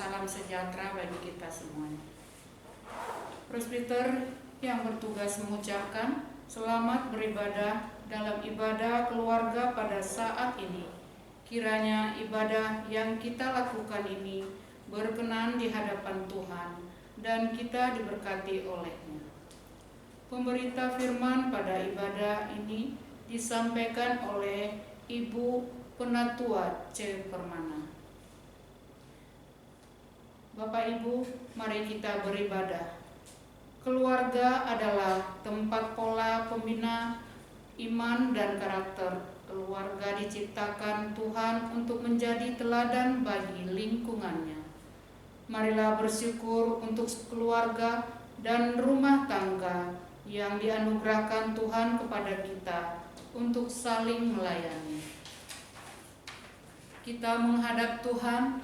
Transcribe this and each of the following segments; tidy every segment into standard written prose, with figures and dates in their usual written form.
salam sejahtera bagi kita semuanya. Presbiter yang bertugas mengucapkan selamat beribadah dalam ibadah keluarga pada saat ini. Kiranya ibadah yang kita lakukan ini berkenan di hadapan Tuhan dan kita diberkati oleh-Nya. Pemberita firman pada ibadah ini disampaikan oleh Ibu Penatua C. Permana. Bapak Ibu, mari kita beribadah. Keluarga adalah tempat pola pembina iman dan karakter. Keluarga diciptakan Tuhan untuk menjadi teladan bagi lingkungannya. Marilah bersyukur untuk keluarga dan rumah tangga yang dianugerahkan Tuhan kepada kita untuk saling melayani. Kita menghadap Tuhan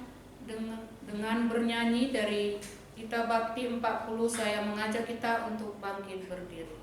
dengan bernyanyi dari Gita Bakti 40. Saya mengajak kita untuk bangkit berdiri.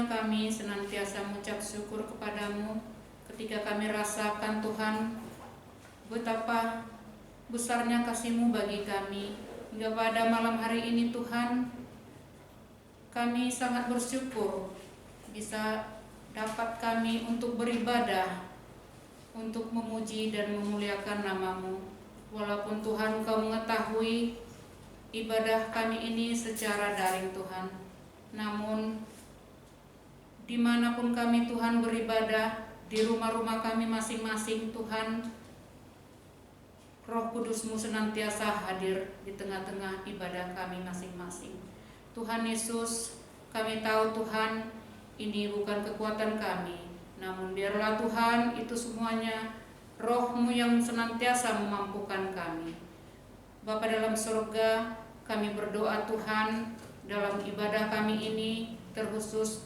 Kami senantiasa mengucap syukur kepadamu ketika kami rasakan Tuhan betapa besarnya kasih-Mu bagi kami. Hingga pada malam hari ini Tuhan, kami sangat bersyukur bisa dapat kami untuk beribadah, untuk memuji dan memuliakan nama-Mu. Walaupun Tuhan Kau mengetahui ibadah kami ini secara daring Tuhan, namun dimanapun kami Tuhan beribadah, di rumah-rumah kami masing-masing Tuhan, Roh Kudus-Mu senantiasa hadir di tengah-tengah ibadah kami masing-masing. Tuhan Yesus, kami tahu Tuhan, ini bukan kekuatan kami, namun biarlah Tuhan itu semuanya Roh-Mu yang senantiasa memampukan kami. Bapa dalam surga, kami berdoa Tuhan dalam ibadah kami ini, terkhusus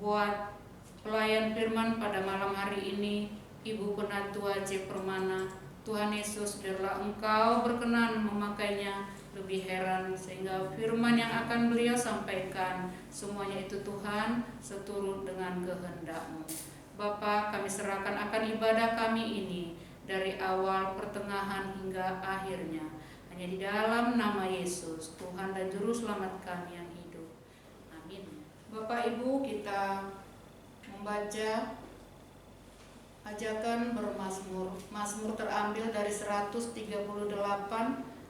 buat pelayan firman pada malam hari ini, Ibu Penatua C. Permana. Tuhan Yesus, biarlah Engkau berkenan memakainya, lebih heran sehingga firman yang akan beliau sampaikan semuanya itu Tuhan seturut dengan kehendak-Mu. Bapa, kami serahkan akan ibadah kami ini dari awal, pertengahan hingga akhirnya. Hanya di dalam nama Yesus, Tuhan dan Juru Selamat kami yang hidup. Amin. Bapak Ibu, kita membaca ajakan bermazmur. Mazmur terambil dari 138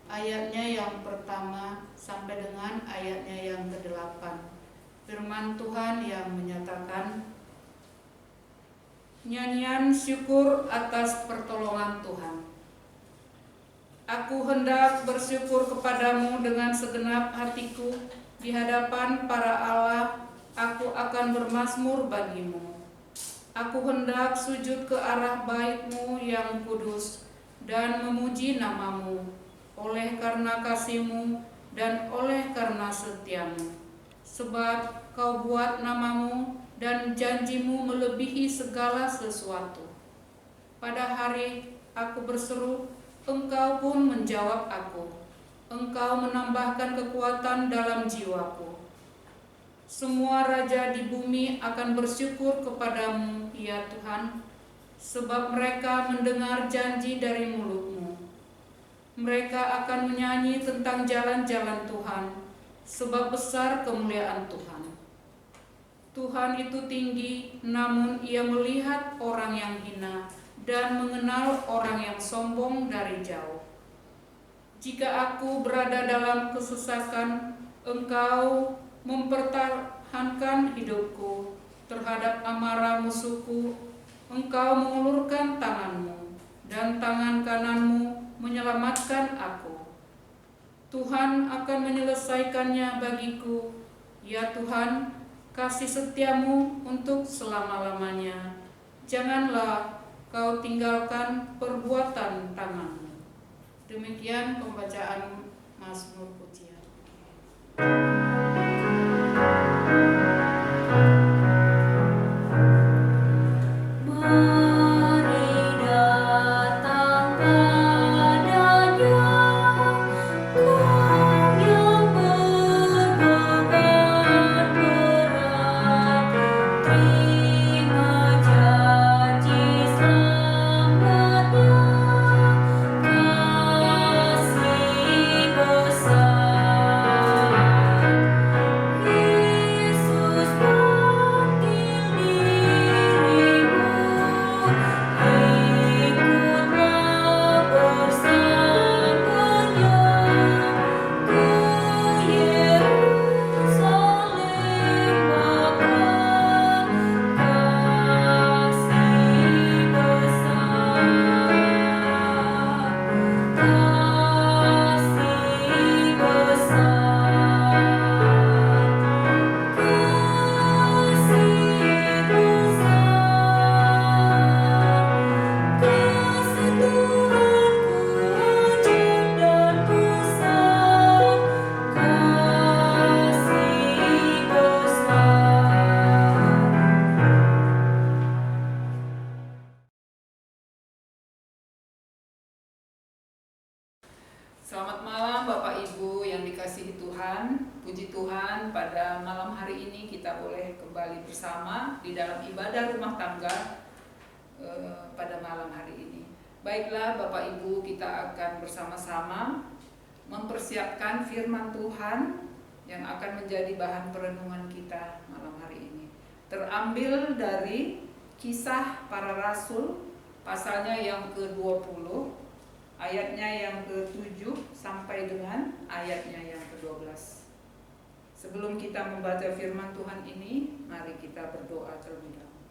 ayatnya yang pertama sampai dengan ayatnya yang ke-8. Firman Tuhan yang menyatakan, nyanyian syukur atas pertolongan Tuhan. Aku hendak bersyukur kepadamu dengan segenap hatiku, di hadapan para Allah aku akan bermazmur bagimu. Aku hendak sujud ke arah bait-Mu yang kudus dan memuji nama-Mu, oleh karena kasih-Mu dan oleh karena setia-Mu. Sebab Kau buat nama-Mu dan janji-Mu melebihi segala sesuatu. Pada hari aku berseru, Engkau pun menjawab aku. Engkau menambahkan kekuatan dalam jiwaku. Semua raja di bumi akan bersyukur kepadamu, ya Tuhan, sebab mereka mendengar janji dari mulut-Mu. Mereka akan menyanyi tentang jalan-jalan Tuhan, sebab besar kemuliaan Tuhan. Tuhan itu tinggi, namun Ia melihat orang yang hina dan mengenal orang yang sombong dari jauh. Jika aku berada dalam kesesakan, Engkau mempertahankan hidupku. Terhadap amarah musuhku, Engkau mengulurkan tangan-Mu, dan tangan kanan-Mu menyelamatkan aku. Tuhan akan menyelesaikannya bagiku. Ya Tuhan, kasih setia-Mu untuk selama-lamanya. Janganlah Kau tinggalkan perbuatan tangan-Mu. Demikian pembacaan Mazmur Pujian. Selamat malam Bapak Ibu yang dikasihi Tuhan. Puji Tuhan, pada malam hari ini kita boleh kembali bersama di dalam ibadah rumah tangga pada malam hari ini. Baiklah Bapak Ibu, kita akan bersama-sama mempersiapkan firman Tuhan yang akan menjadi bahan perenungan kita malam hari ini. Terambil dari Kisah Para Rasul, pasalnya yang ke-20, ayatnya yang ke-7 sampai dengan ayatnya yang ke-12. Sebelum kita membaca firman Tuhan ini, mari kita berdoa terlebih dahulu.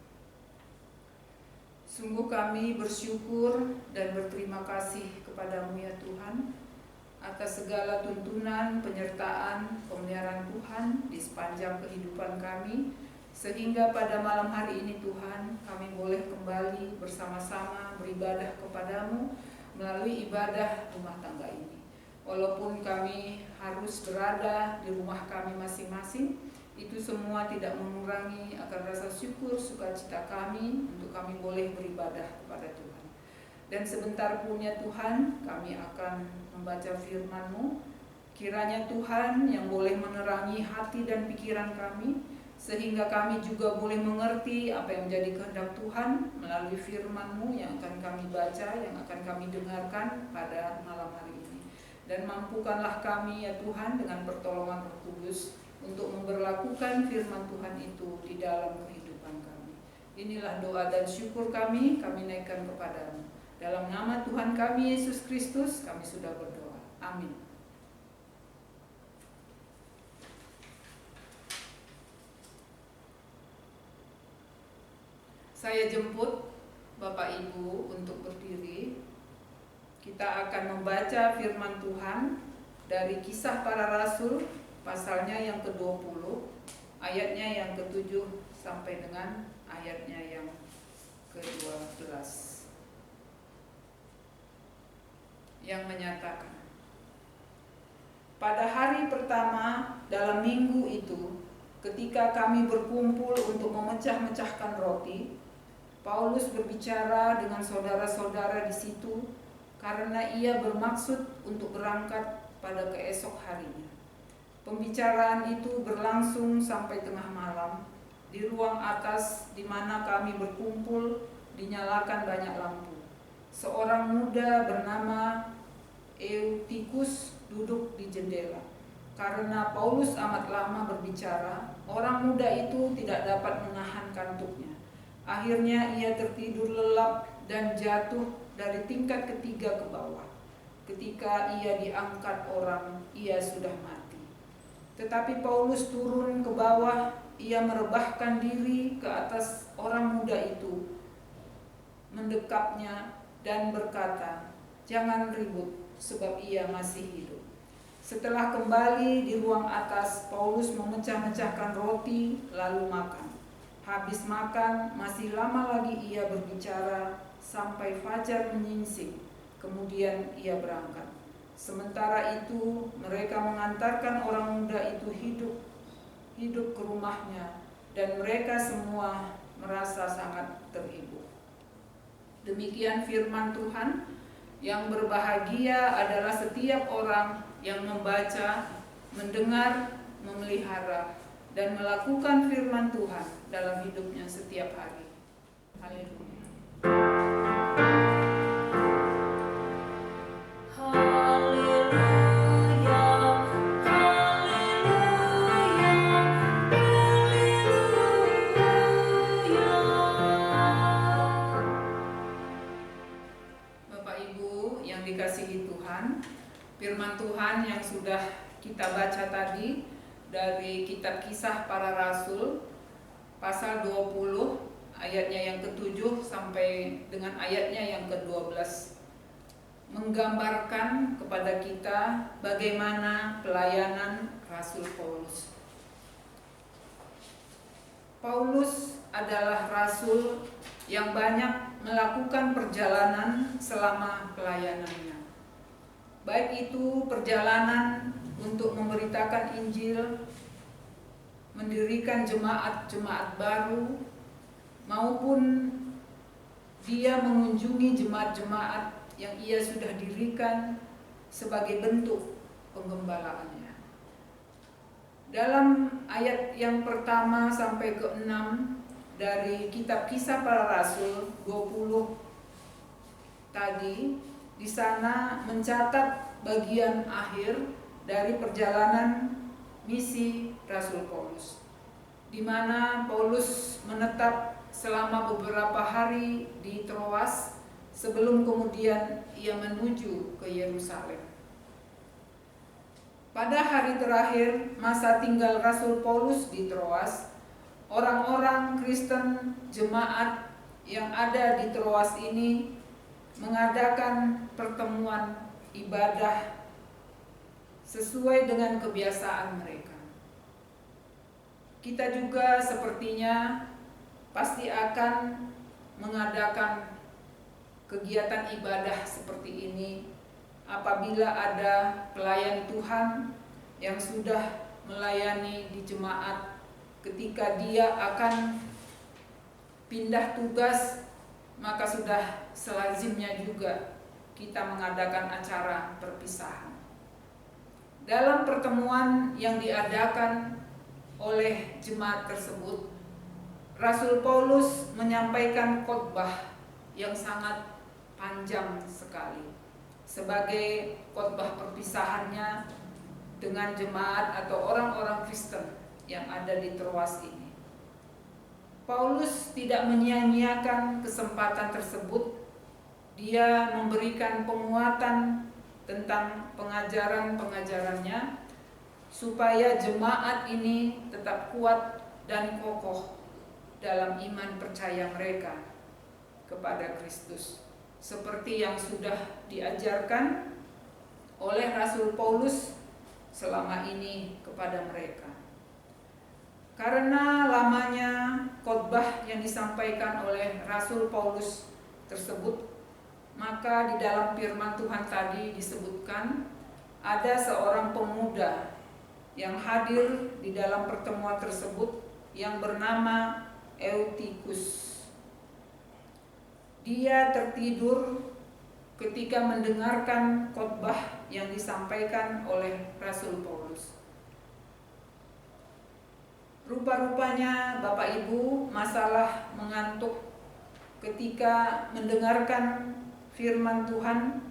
Sungguh kami bersyukur dan berterima kasih kepada-Mu ya Tuhan, atas segala tuntunan, penyertaan, pemeliharaan Tuhan di sepanjang kehidupan kami, sehingga pada malam hari ini Tuhan, kami boleh kembali bersama-sama beribadah kepada-Mu melalui ibadah rumah tangga ini. walaupun kami harus berada di rumah kami masing-masing, itu semua tidak mengurangi akan rasa syukur sukacita kami untuk kami boleh beribadah kepada Tuhan. Dan sebentar punya Tuhan, kami akan membaca firman-Mu. Kiranya Tuhan yang boleh menerangi hati dan pikiran kami, sehingga kami juga boleh mengerti apa yang menjadi kehendak Tuhan melalui firman-Mu yang akan kami baca, yang akan kami dengarkan pada malam hari ini. Dan mampukanlah kami ya Tuhan dengan pertolongan Roh Kudus untuk memberlakukan firman Tuhan itu di dalam kehidupan kami. Inilah doa dan syukur kami naikkan kepada-Mu. Dalam nama Tuhan kami Yesus Kristus kami sudah berdoa. Amin. Saya jemput Bapak Ibu untuk berdiri. Kita akan membaca firman Tuhan dari Kisah Para Rasul, pasalnya yang ke-20, ayatnya yang ke-7 sampai dengan ayatnya yang ke-12. Yang menyatakan, pada hari pertama dalam minggu itu, ketika kami berkumpul untuk memecah-mecahkan roti, Paulus berbicara dengan saudara-saudara di situ karena ia bermaksud untuk berangkat pada keesok harinya. Pembicaraan itu berlangsung sampai tengah malam. Di ruang atas di mana kami berkumpul dinyalakan banyak lampu. Seorang muda bernama Eutikus duduk di jendela. Karena Paulus amat lama berbicara, orang muda itu tidak dapat menahan kantuknya. Akhirnya ia tertidur lelap dan jatuh dari tingkat ketiga ke bawah. Ketika ia diangkat orang, ia sudah mati. Tetapi Paulus turun ke bawah, ia merebahkan diri ke atas orang muda itu, mendekapnya dan berkata, "Jangan ribut, sebab ia masih hidup." Setelah kembali di ruang atas, Paulus memecah-mecahkan roti lalu makan. Habis makan, masih lama lagi ia berbicara sampai fajar menyingsing. Kemudian ia berangkat. Sementara itu mereka mengantarkan orang muda itu hidup ke rumahnya, dan mereka semua merasa sangat terhibur. Demikian firman Tuhan. Yang berbahagia adalah setiap orang yang membaca, mendengar, memelihara, dan melakukan firman Tuhan dalam hidupnya setiap hari. Haleluya. Dikasihi Tuhan, firman Tuhan yang sudah kita baca tadi dari kitab Kisah Para Rasul pasal 20 ayatnya yang ke-7 sampai dengan ayatnya yang ke-12 menggambarkan kepada kita bagaimana pelayanan Rasul Paulus. Paulus adalah rasul yang banyak melakukan perjalanan selama pelayanannya. Baik itu perjalanan untuk memberitakan Injil, mendirikan jemaat-jemaat baru, maupun dia mengunjungi jemaat-jemaat yang ia sudah dirikan sebagai bentuk penggembalaannya. Dalam ayat yang pertama sampai ke-6 dari kitab Kisah Para Rasul 20 tadi, di sana mencatat bagian akhir dari perjalanan misi Rasul Paulus, di mana Paulus menetap selama beberapa hari di Troas sebelum kemudian ia menuju ke Yerusalem. Pada hari terakhir masa tinggal Rasul Paulus di Troas, orang-orang Kristen jemaat yang ada di Troas ini mengadakan pertemuan ibadah sesuai dengan kebiasaan mereka. Kita juga sepertinya pasti akan mengadakan kegiatan ibadah seperti ini apabila ada pelayan Tuhan yang sudah melayani di jemaat, ketika dia akan pindah tugas, maka sudah selazimnya juga kita mengadakan acara perpisahan. Dalam pertemuan yang diadakan oleh jemaat tersebut, Rasul Paulus menyampaikan khotbah yang sangat panjang sekali sebagai khotbah perpisahannya dengan jemaat atau orang-orang Kristen yang ada di Troas ini. Paulus tidak menyia-nyiakan kesempatan tersebut. Dia memberikan penguatan tentang pengajaran-pengajarannya supaya jemaat ini tetap kuat dan kokoh dalam iman percaya mereka kepada Kristus, seperti yang sudah diajarkan oleh Rasul Paulus selama ini kepada mereka. Karena lamanya khotbah yang disampaikan oleh Rasul Paulus tersebut, maka di dalam firman Tuhan tadi disebutkan ada seorang pemuda yang hadir di dalam pertemuan tersebut yang bernama Eutikus. Dia tertidur ketika mendengarkan khotbah yang disampaikan oleh Rasul Paulus. Rupa-rupanya Bapak Ibu, masalah mengantuk ketika mendengarkan firman Tuhan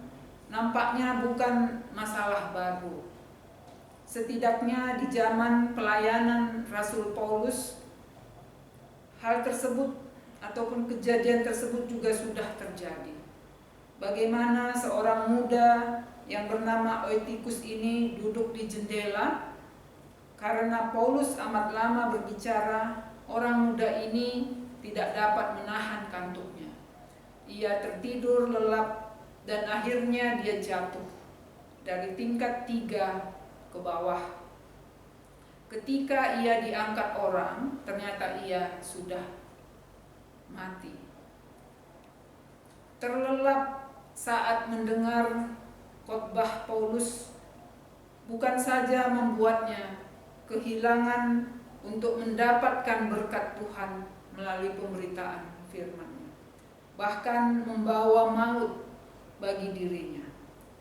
nampaknya bukan masalah baru. Setidaknya di zaman pelayanan Rasul Paulus, hal tersebut ataupun kejadian tersebut juga sudah terjadi. Bagaimana seorang muda yang bernama Eutikus ini duduk di jendela, karena Paulus amat lama berbicara, orang muda ini tidak dapat menahan kantuknya. Ia tertidur lelap dan akhirnya dia jatuh dari tingkat 3 ke bawah. Ketika ia diangkat orang, ternyata ia sudah mati. Terlelap saat mendengar khotbah Paulus bukan saja membuatnya kehilangan untuk mendapatkan berkat Tuhan melalui pemberitaan firman-Nya, bahkan membawa maut bagi dirinya.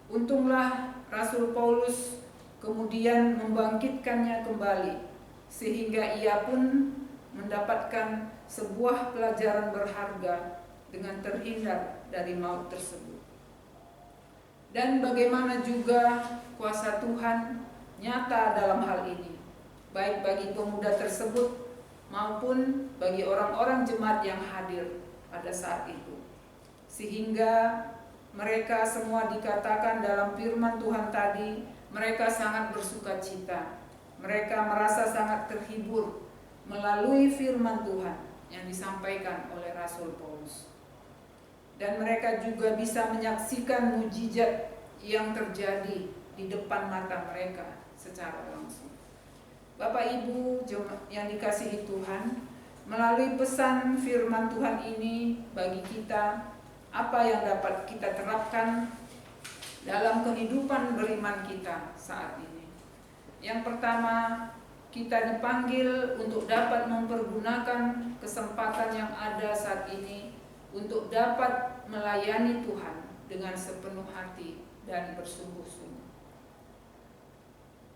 Untunglah Rasul Paulus kemudian membangkitkannya kembali, sehingga ia pun mendapatkan sebuah pelajaran berharga dengan terhindar dari maut tersebut. Dan bagaimana juga kuasa Tuhan nyata dalam hal ini, baik bagi pemuda tersebut maupun bagi orang-orang jemaat yang hadir pada saat itu. Sehingga mereka semua dikatakan dalam firman Tuhan tadi, mereka sangat bersuka cita. Mereka merasa sangat terhibur melalui firman Tuhan yang disampaikan oleh Rasul Paulus. Dan mereka juga bisa menyaksikan mujizat yang terjadi di depan mata mereka secara langsung. Bapak Ibu yang dikasihi Tuhan, melalui pesan firman Tuhan ini bagi kita, apa yang dapat kita terapkan dalam kehidupan beriman kita saat ini. Yang pertama, kita dipanggil untuk dapat mempergunakan kesempatan yang ada saat ini untuk dapat melayani Tuhan dengan sepenuh hati dan bersungguh-sungguh.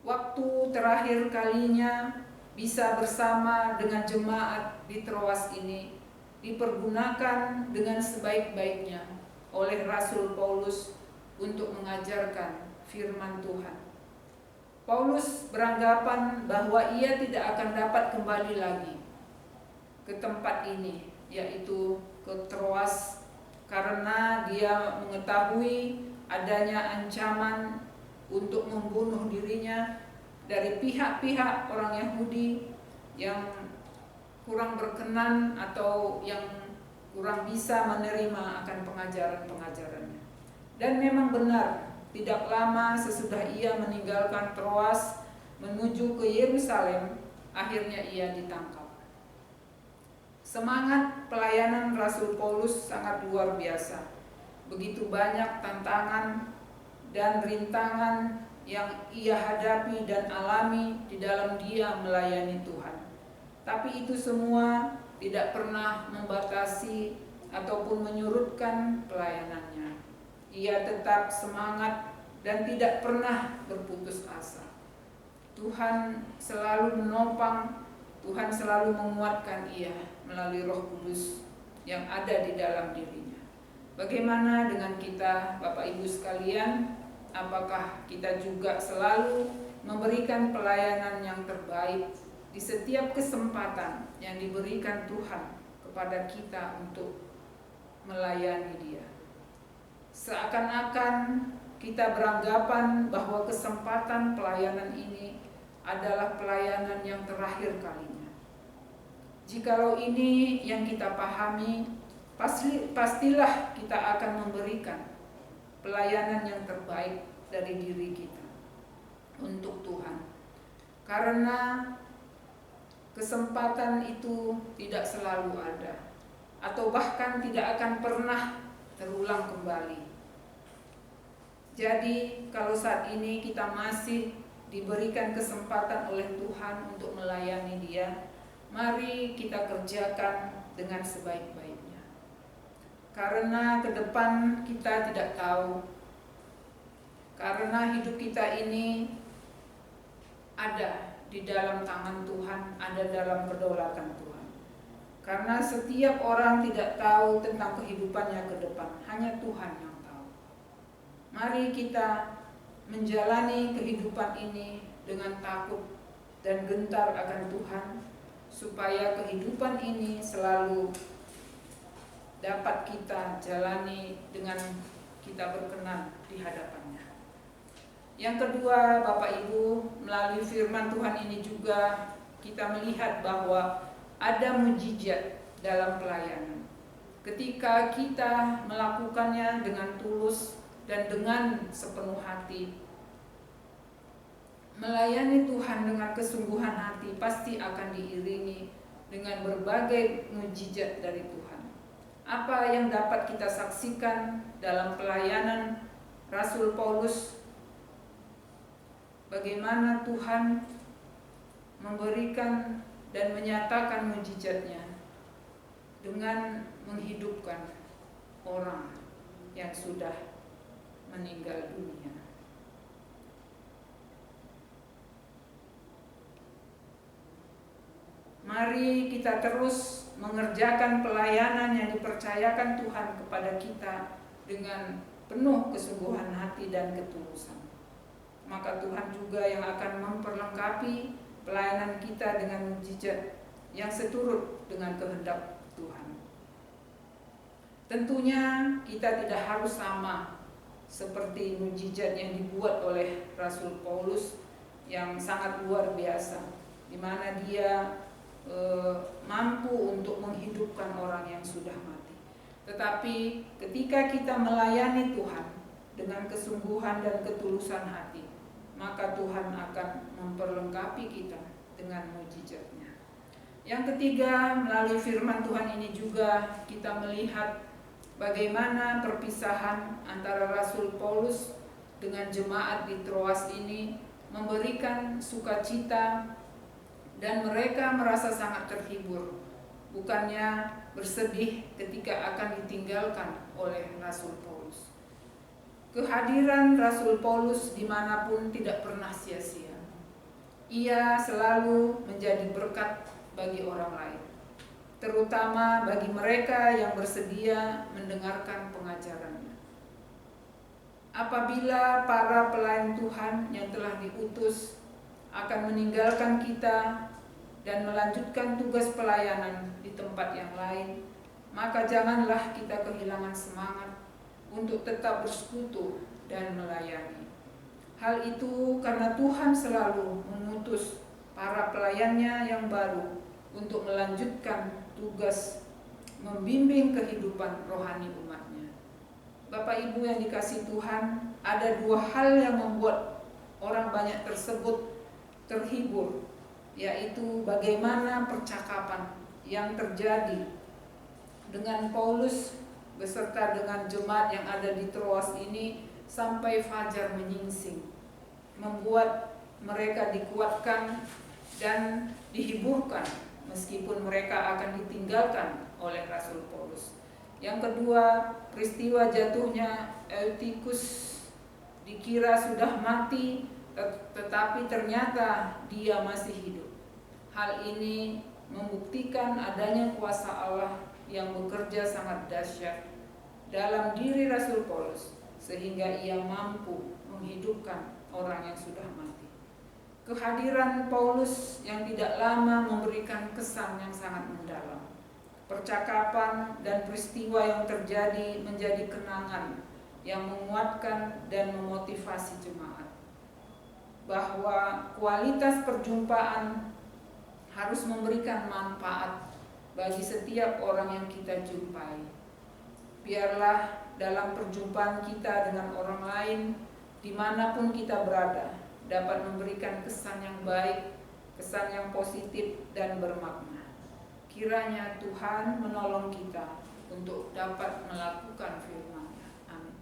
Waktu terakhir kalinya bisa bersama dengan jemaat di Troas ini dipergunakan dengan sebaik-baiknya oleh Rasul Paulus untuk mengajarkan firman Tuhan. Paulus beranggapan bahwa ia tidak akan dapat kembali lagi ke tempat ini, yaitu ke Troas, karena dia mengetahui adanya ancaman untuk membunuh dirinya dari pihak-pihak orang Yahudi yang kurang berkenan atau yang kurang bisa menerima akan pengajaran-pengajarannya. Dan memang benar, tidak lama sesudah ia meninggalkan Troas menuju ke Yerusalem, akhirnya ia ditangkap. Semangat pelayanan Rasul Paulus sangat luar biasa. Begitu banyak tantangan dan rintangan yang ia hadapi dan alami di dalam dia melayani Tuhan. Tapi itu semua tidak pernah membatasi ataupun menyurutkan pelayanannya. Ia tetap semangat dan tidak pernah berputus asa. Tuhan selalu menopang, Tuhan selalu menguatkan ia melalui Roh Kudus yang ada di dalam dirinya. Bagaimana dengan kita, Bapak Ibu sekalian? Apakah kita juga selalu memberikan pelayanan yang terbaik di setiap kesempatan yang diberikan Tuhan kepada kita untuk melayani Dia? Seakan-akan kita beranggapan bahwa kesempatan pelayanan ini adalah pelayanan yang terakhir kalinya. Jikalau ini yang kita pahami, pastilah kita akan memberikan pelayanan yang terbaik dari diri kita untuk Tuhan. Karena kesempatan itu tidak selalu ada, atau bahkan tidak akan pernah terulang kembali. Jadi kalau saat ini kita masih diberikan kesempatan oleh Tuhan untuk melayani Dia, mari kita kerjakan dengan sebaik-baiknya. Karena ke depan kita tidak tahu. Karena hidup kita ini ada di dalam tangan Tuhan, ada dalam kedaulatan Tuhan. Karena setiap orang tidak tahu tentang kehidupannya ke depan, hanya Tuhan yang tahu. Mari kita menjalani kehidupan ini dengan takut dan gentar akan Tuhan, supaya kehidupan ini selalu dapat kita jalani dengan kita berkenan di hadapannya. Yang kedua, Bapak Ibu, melalui firman Tuhan ini juga kita melihat bahwa ada mujizat dalam pelayanan. Ketika kita melakukannya dengan tulus dan dengan sepenuh hati, melayani Tuhan dengan kesungguhan hati pasti akan diiringi dengan berbagai mujizat dari Tuhan. Apa yang dapat kita saksikan dalam pelayanan Rasul Paulus? Bagaimana Tuhan memberikan dan menyatakan mujizatnya dengan menghidupkan orang yang sudah meninggal dunia. Mari kita terus mengerjakan pelayanan yang dipercayakan Tuhan kepada kita dengan penuh kesungguhan hati dan ketulusan. Maka Tuhan juga yang akan memperlengkapi pelayanan kita dengan mujizat yang seturut dengan kehendak Tuhan. Tentunya kita tidak harus sama seperti mujizat yang dibuat oleh Rasul Paulus yang sangat luar biasa, di mana dia mampu untuk menghidupkan orang yang sudah mati. Tetapi ketika kita melayani Tuhan dengan kesungguhan dan ketulusan hati, maka Tuhan akan memperlengkapi kita dengan mujizatnya. Yang ketiga, melalui firman Tuhan ini juga kita melihat bagaimana perpisahan antara Rasul Paulus dengan jemaat di Troas ini memberikan sukacita, dan mereka merasa sangat terhibur, bukannya bersedih ketika akan ditinggalkan oleh Rasul Paulus. Kehadiran Rasul Paulus dimanapun tidak pernah sia-sia. Ia selalu menjadi berkat bagi orang lain, terutama bagi mereka yang bersedia mendengarkan pengajarannya. Apabila para pelayan Tuhan yang telah diutus akan meninggalkan kita dan melanjutkan tugas pelayanan di tempat yang lain, maka janganlah kita kehilangan semangat untuk tetap bersekutu dan melayani. Hal itu karena Tuhan selalu mengutus para pelayannya yang baru untuk melanjutkan tugas membimbing kehidupan rohani umatnya. Bapak Ibu yang dikasihi Tuhan, ada dua hal yang membuat orang banyak tersebut terhibur, yaitu bagaimana percakapan yang terjadi dengan Paulus beserta dengan jemaat yang ada di Troas ini sampai fajar menyingsing, membuat mereka dikuatkan dan dihiburkan meskipun mereka akan ditinggalkan oleh Rasul Paulus. Yang kedua, peristiwa jatuhnya Eutikus dikira sudah mati, tetapi ternyata dia masih hidup. Hal ini membuktikan adanya kuasa Allah yang bekerja sangat dahsyat dalam diri Rasul Paulus, sehingga ia mampu menghidupkan orang yang sudah mati. Kehadiran Paulus yang tidak lama memberikan kesan yang sangat mendalam. Percakapan dan peristiwa yang terjadi menjadi kenangan yang menguatkan dan memotivasi jemaat bahwa kualitas perjumpaan harus memberikan manfaat bagi setiap orang yang kita jumpai. Biarlah dalam perjumpaan kita dengan orang lain, dimanapun kita berada, dapat memberikan kesan yang baik, kesan yang positif dan bermakna. Kiranya Tuhan menolong kita untuk dapat melakukan firman-Nya. Amin.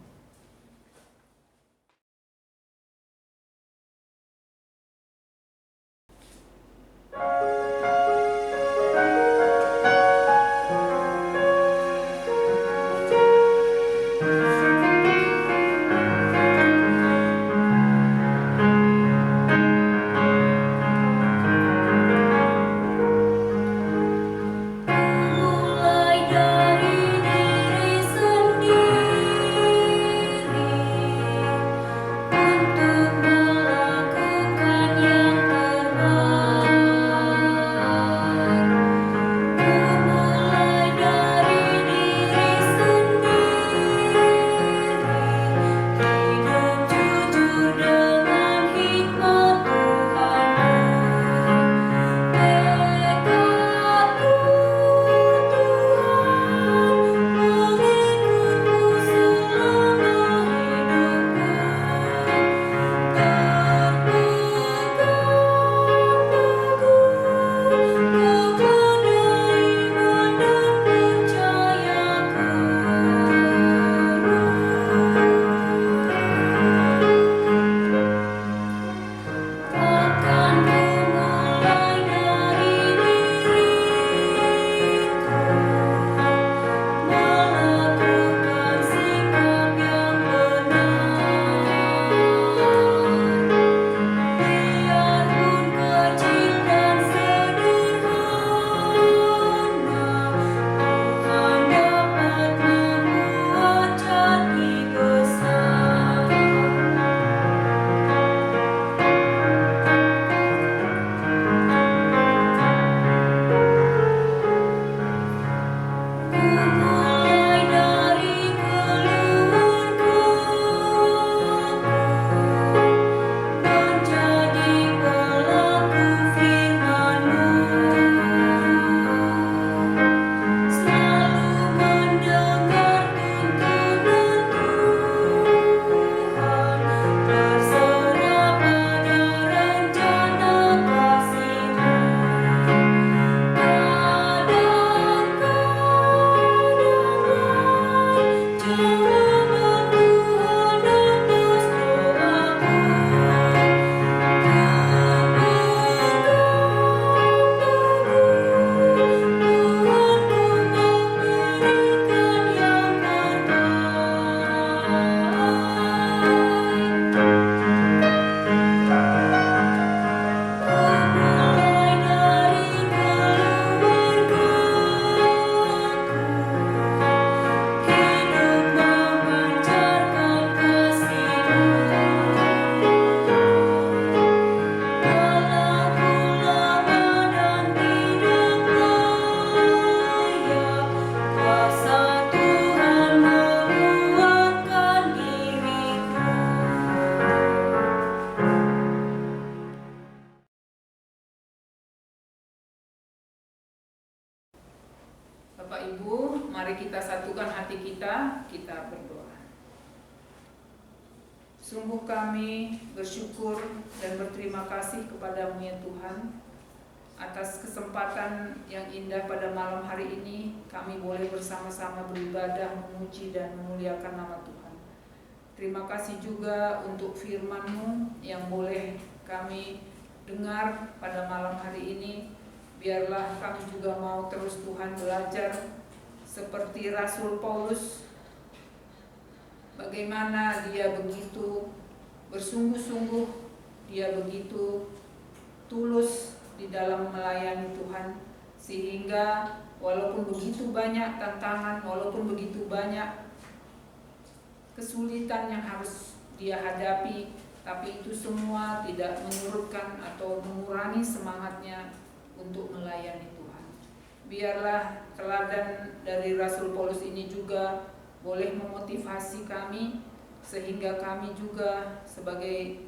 Bapak Ibu, mari kita satukan hati kita berdoa. Sungguh kami bersyukur dan berterima kasih kepada-Mu ya Tuhan, atas kesempatan yang indah pada malam hari ini kami boleh bersama-sama beribadah, memuji dan memuliakan nama Tuhan. Terima kasih juga untuk firman-Mu yang boleh kami dengar pada malam hari ini. Biarlah kami juga mau terus Tuhan belajar seperti Rasul Paulus, bagaimana dia begitu bersungguh-sungguh, dia begitu tulus di dalam melayani Tuhan, sehingga walaupun begitu banyak tantangan, walaupun begitu banyak kesulitan yang harus dia hadapi, tapi itu semua tidak menyurutkan atau mengurangi semangatnya untuk melayani Tuhan. Biarlah teladan dari Rasul Paulus ini juga boleh memotivasi kami, sehingga kami juga sebagai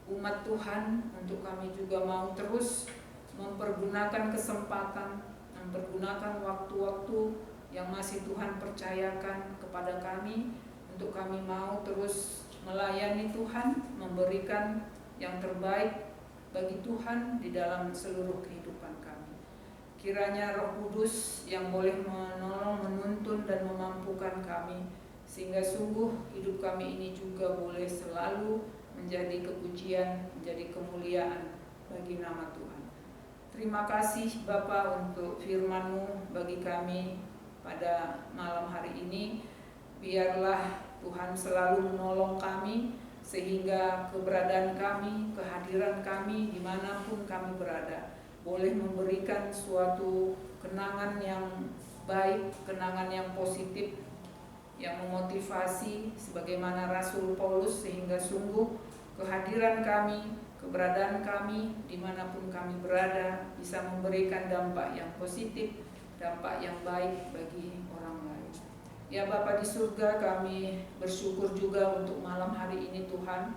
umat Tuhan, untuk kami juga mau terus mempergunakan kesempatan, mempergunakan waktu-waktu yang masih Tuhan percayakan kepada kami, untuk kami mau terus melayani Tuhan, memberikan yang terbaik bagi Tuhan di dalam seluruh kehidupan kami. Kiranya Roh Kudus yang boleh menolong, menuntun dan memampukan kami, sehingga sungguh hidup kami ini juga boleh selalu menjadi kepujian, menjadi kemuliaan bagi nama Tuhan. Terima kasih Bapa untuk firman-Mu bagi kami pada malam hari ini. Biarlah Tuhan selalu menolong kami, sehingga keberadaan kami, kehadiran kami dimanapun kami berada, boleh memberikan suatu kenangan yang baik, kenangan yang positif, yang memotivasi sebagaimana Rasul Paulus, sehingga sungguh kehadiran kami, keberadaan kami dimanapun kami berada bisa memberikan dampak yang positif, dampak yang baik bagi orang lain. Ya Bapa di surga, kami bersyukur juga untuk malam hari ini Tuhan.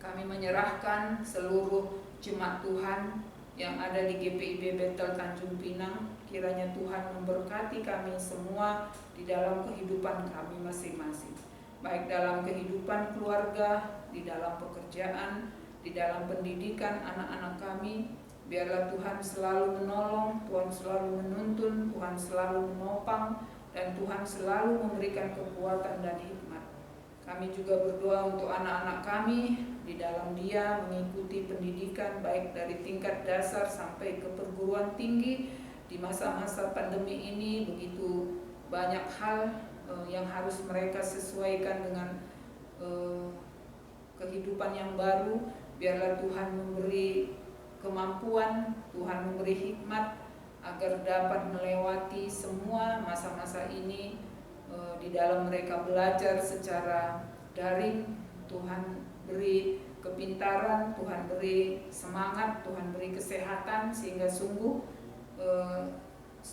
Kami menyerahkan seluruh jemaat Tuhan yang ada di GPIB Bethel Tanjung Pinang. Kiranya Tuhan memberkati kami semua di dalam kehidupan kami masing-masing, baik dalam kehidupan keluarga, di dalam pekerjaan, di dalam pendidikan anak-anak kami. Biarlah Tuhan selalu menolong, Tuhan selalu menuntun, Tuhan selalu menopang, dan Tuhan selalu memberikan kekuatan dan hikmat. Kami juga berdoa untuk anak-anak kami di dalam dia mengikuti pendidikan baik dari tingkat dasar sampai ke perguruan tinggi. Di masa-masa pandemi ini begitu banyak hal yang harus mereka sesuaikan dengan kehidupan yang baru. Biarlah Tuhan memberi kemampuan, Tuhan memberi hikmat agar dapat melewati semua masa-masa ini di dalam mereka belajar secara daring. Tuhan beri kepintaran, Tuhan beri semangat, Tuhan beri kesehatan, sehingga sungguh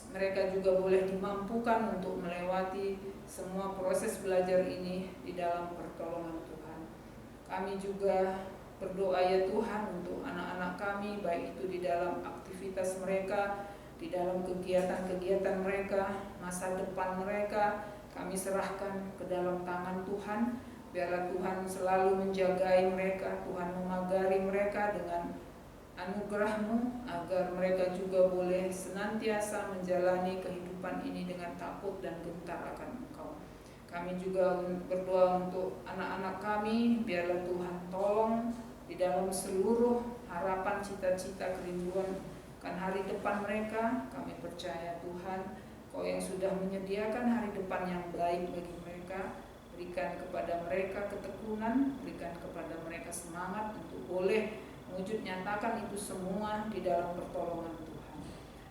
mereka juga boleh dimampukan untuk melewati semua proses belajar ini di dalam pertolongan Tuhan. Kami juga berdoa ya Tuhan untuk anak-anak kami, baik itu di dalam aktivitas mereka, di dalam kegiatan-kegiatan mereka, masa depan mereka, kami serahkan ke dalam tangan Tuhan. Biarlah Tuhan selalu menjagai mereka, Tuhan memagari mereka dengan anugerah-Mu, agar mereka juga boleh senantiasa menjalani kehidupan ini dengan takut dan gentar akan Engkau. Kami juga berdoa untuk anak-anak kami, biarlah Tuhan tolong di dalam seluruh harapan, cita-cita, kerinduan kan hari depan mereka. Kami percaya Tuhan, Kau yang sudah menyediakan hari depan yang baik bagi mereka. Berikan kepada mereka ketekunan, berikan kepada mereka semangat untuk boleh mewujud nyatakan itu semua di dalam pertolongan Tuhan.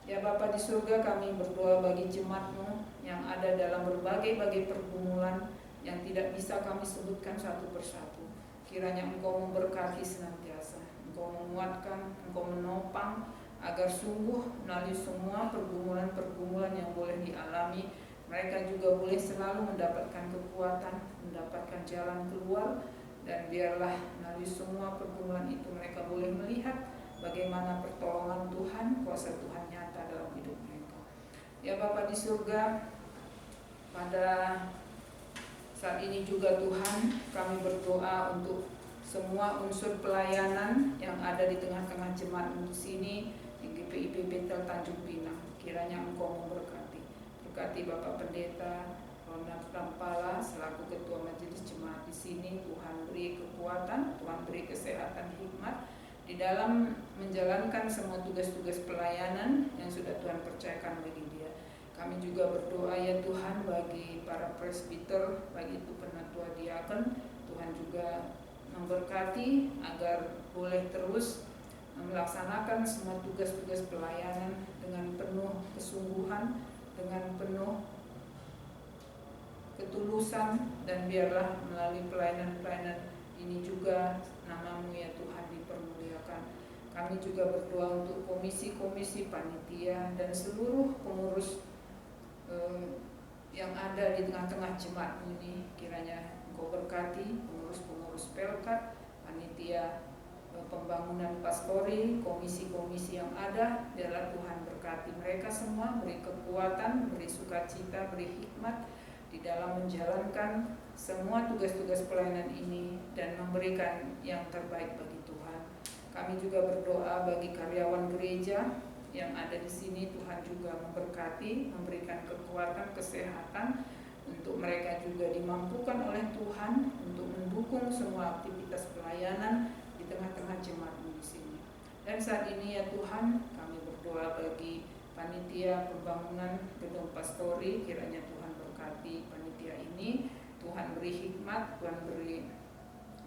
Ya Bapa di surga, kami berdoa bagi jemaat-Mu yang ada dalam berbagai-bagai pergumulan yang tidak bisa kami sebutkan satu persatu. Kiranya Engkau memberkati senantiasa, Engkau menguatkan, Engkau menopang, agar sungguh melalui semua pergumulan-pergumulan yang boleh dialami, mereka juga boleh selalu mendapatkan kekuatan, mendapatkan jalan keluar. Dan biarlah melalui semua pergumulan itu mereka boleh melihat bagaimana pertolongan Tuhan, kuasa Tuhan nyata dalam hidup mereka. Ya Bapa di surga, pada saat ini juga Tuhan, kami berdoa untuk semua unsur pelayanan yang ada di tengah-tengah jemaat di sini di GPIB Bethel Tanjung Pinang. Kiranya Engkau memberkati. Berkati Bapak Pendeta, Ronald Lampala selaku Ketua Majelis Jemaat di sini. Tuhan beri kekuatan, Tuhan beri kesehatan, hikmat di dalam menjalankan semua tugas-tugas pelayanan yang sudah Tuhan percayakan bagi dia. Kami juga berdoa ya Tuhan bagi para presbiter, bagi itu penatua diakon, Tuhan juga memberkati agar boleh terus melaksanakan semua tugas-tugas pelayanan dengan penuh kesungguhan, dengan penuh ketulusan, dan biarlah melalui pelayanan-pelayanan ini juga nama-Mu ya Tuhan dipermuliakan. Kami juga berdoa untuk komisi-komisi panitia dan seluruh pengurus yang ada di tengah-tengah jemaat ini. Kiranya Engkau berkati pengurus-pengurus Pelkat, panitia pembangunan pastori, komisi-komisi yang ada. Biarlah Tuhan berkati mereka semua, beri kekuatan, beri sukacita, beri hikmat di dalam menjalankan semua tugas-tugas pelayanan ini dan memberikan yang terbaik bagi Tuhan. Kami juga berdoa bagi karyawan gereja yang ada di sini. Tuhan juga memberkati, memberikan kekuatan, kesehatan untuk mereka juga dimampukan oleh Tuhan untuk mendukung semua aktivitas pelayanan di tengah-tengah jemaat di sini. Dan saat ini ya Tuhan, kami berdoa bagi panitia pembangunan gedung pastori. Kiranya Tuhan berkati panitia ini, Tuhan beri hikmat, Tuhan beri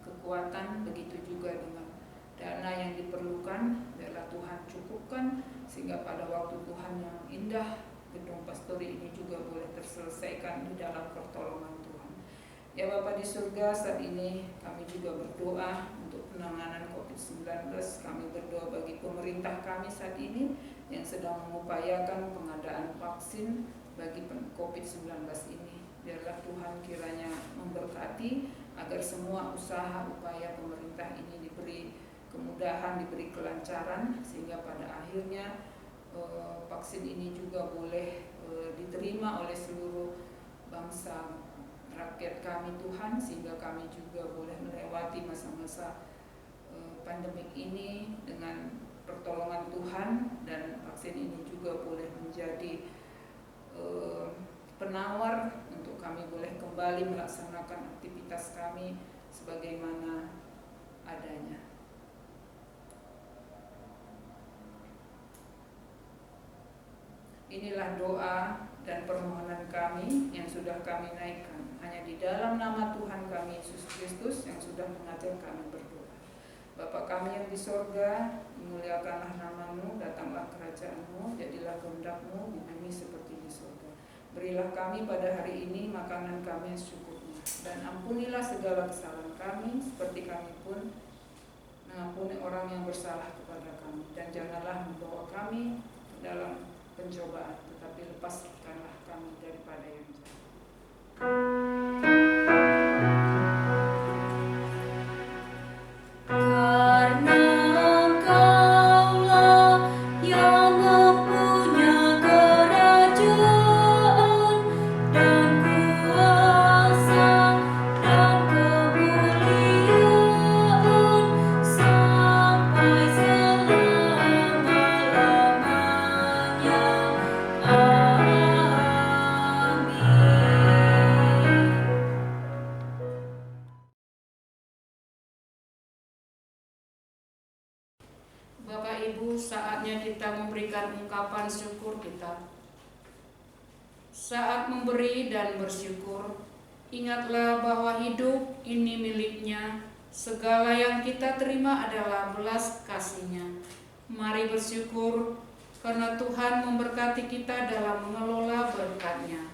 kekuatan, begitu juga dengan dana yang diperlukan. Biarlah Tuhan cukupkan sehingga pada waktu Tuhan yang indah, gedung pastori ini juga boleh terselesaikan di dalam pertolongan Tuhan. Ya Bapa di surga, saat ini kami juga berdoa untuk penanganan COVID-19. Kami berdoa bagi pemerintah kami saat ini yang sedang mengupayakan pengadaan vaksin bagi COVID-19 ini. Biarlah Tuhan kiranya memberkati agar semua usaha upaya pemerintah ini diberi kemudahan, diberi kelancaran, sehingga pada akhirnya vaksin ini juga boleh diterima oleh seluruh bangsa rakyat kami Tuhan, sehingga kami juga boleh melewati masa-masa pandemik ini dengan pertolongan Tuhan, dan vaksin ini juga boleh menjadi penawar untuk kami boleh kembali melaksanakan aktivitas kami sebagaimana adanya. Inilah doa dan permohonan kami yang sudah kami naikkan hanya di dalam nama Tuhan kami Yesus Kristus yang sudah mengajar kami berdoa. Bapa kami yang di sorga, dimuliakanlah nama-Mu, datanglah kerajaan-Mu, jadilah kehendak-Mu di bumi seperti di sorga. Berilah kami pada hari ini makanan kami yang secukupnya, dan ampunilah segala kesalahan kami seperti kami pun mengampuni orang yang bersalah kepada kami. Dan janganlah membawa kami ke dalam pencobaan, tetapi lepaskanlah kami daripada yang jahat. Bapak Ibu, saatnya kita memberikan ungkapan syukur kita. Saat memberi dan bersyukur, ingatlah bahwa hidup ini miliknya. Segala yang kita terima adalah belas kasih-Nya. Mari bersyukur karena Tuhan memberkati kita dalam mengelola berkat-Nya.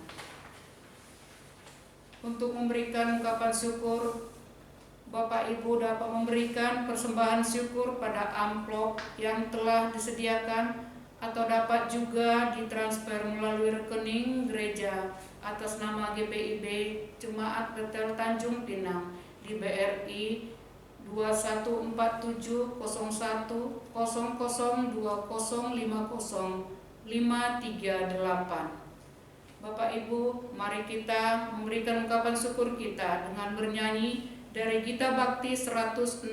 Untuk memberikan ungkapan syukur, Bapak Ibu dapat memberikan persembahan syukur pada amplop yang telah disediakan, atau dapat juga ditransfer melalui rekening gereja atas nama GPIB Jemaat Betel Tanjung Pinang di BRI 214701002050 Bapak Ibu, mari kita memberikan ungkapan syukur kita dengan bernyanyi dari Gita Bakti 164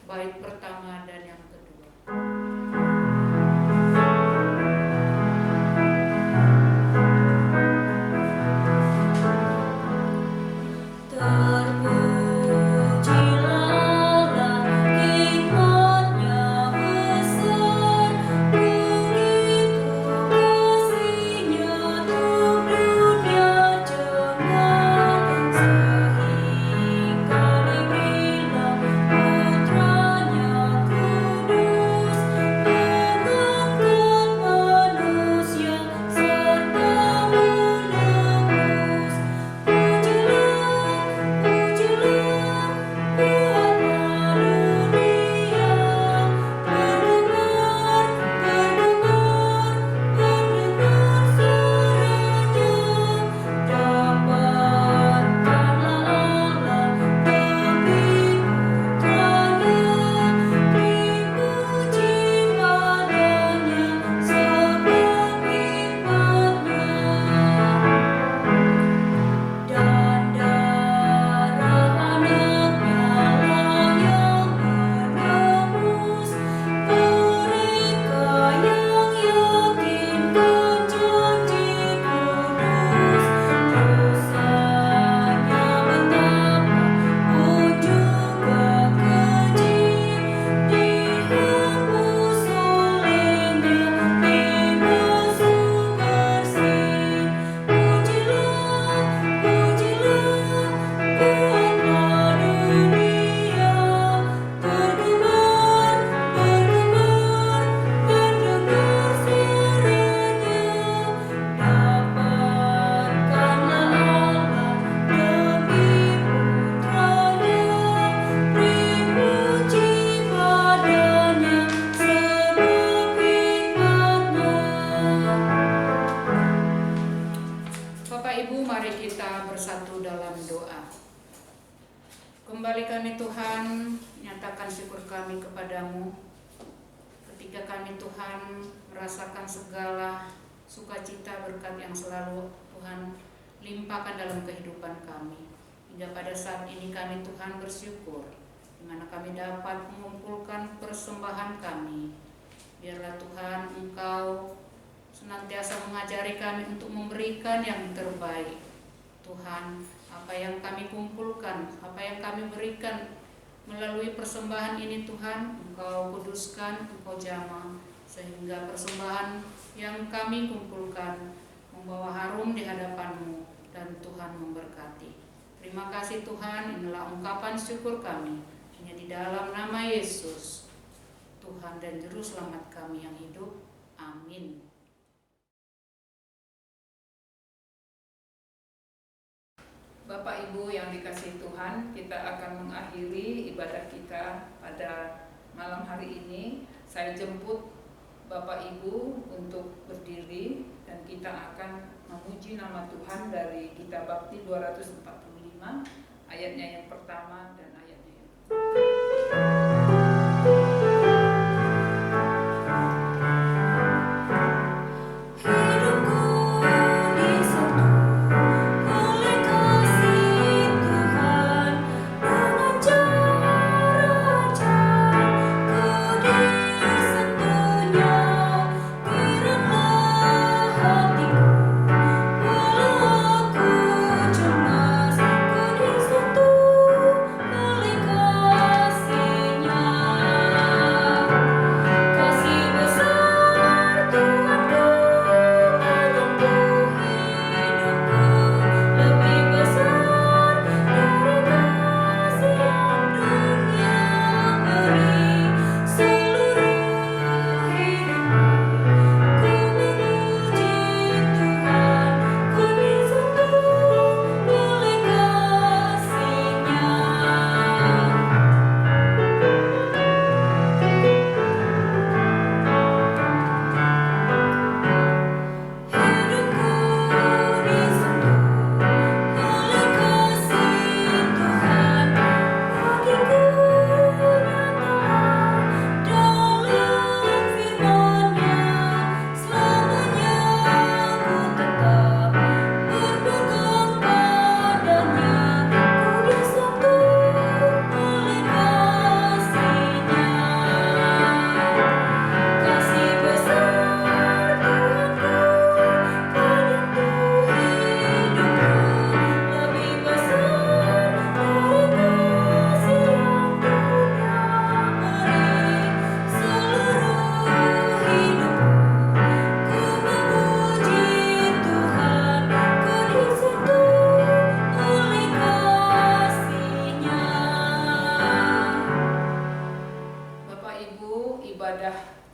bait pertama dan yang kedua. kami kepadamu ketika kami Tuhan merasakan segala sukacita berkat yang selalu Tuhan limpahkan dalam kehidupan kami. Hingga pada saat ini kami Tuhan bersyukur di mana kami dapat mengumpulkan persembahan kami. Biarlah Tuhan Engkau senantiasa mengajari kami untuk memberikan yang terbaik. Tuhan, apa yang kami kumpulkan, apa yang kami berikan melalui persembahan ini Tuhan, Engkau kuduskan, Engkau jamah, sehingga persembahan yang kami kumpulkan membawa harum di hadapan-Mu dan Tuhan memberkati. Terima kasih Tuhan, inilah ungkapan syukur kami, hanya di dalam nama Yesus, Tuhan dan Juru Selamat kami yang hidup. Amin. Bapak Ibu yang dikasihi Tuhan, kita akan mengakhiri ibadah kita pada malam hari ini. Saya jemput Bapak Ibu untuk berdiri dan kita akan memuji nama Tuhan dari Kitab Bakti 245, ayatnya yang pertama dan ayatnya yang kedua.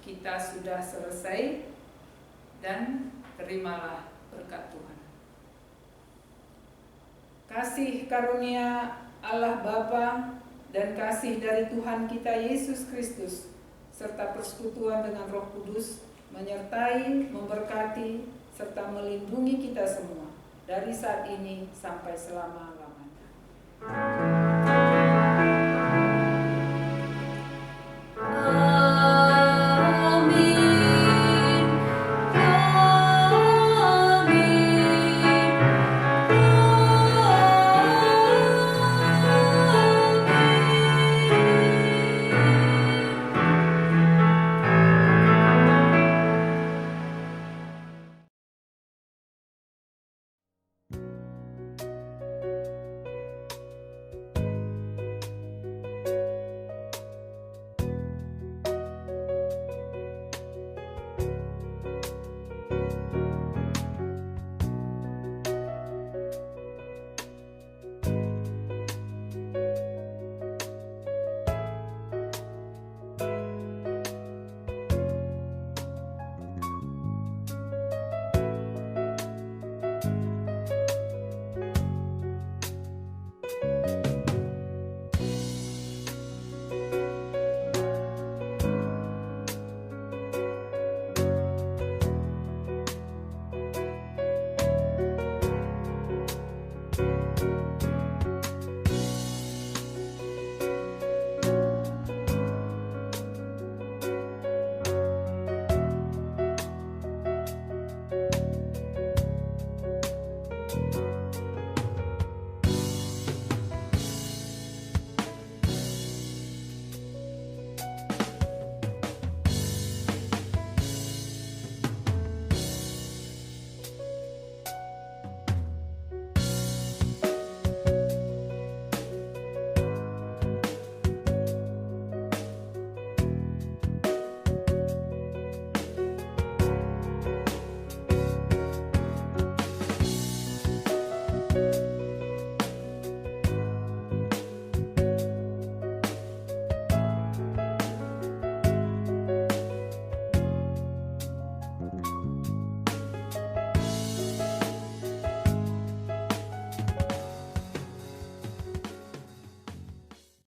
Kita sudah selesai dan terimalah berkat Tuhan. Kasih karunia Allah Bapa dan kasih dari Tuhan kita Yesus Kristus serta persekutuan dengan Roh Kudus menyertai, memberkati, serta melindungi kita semua dari saat ini sampai selama-lamanya.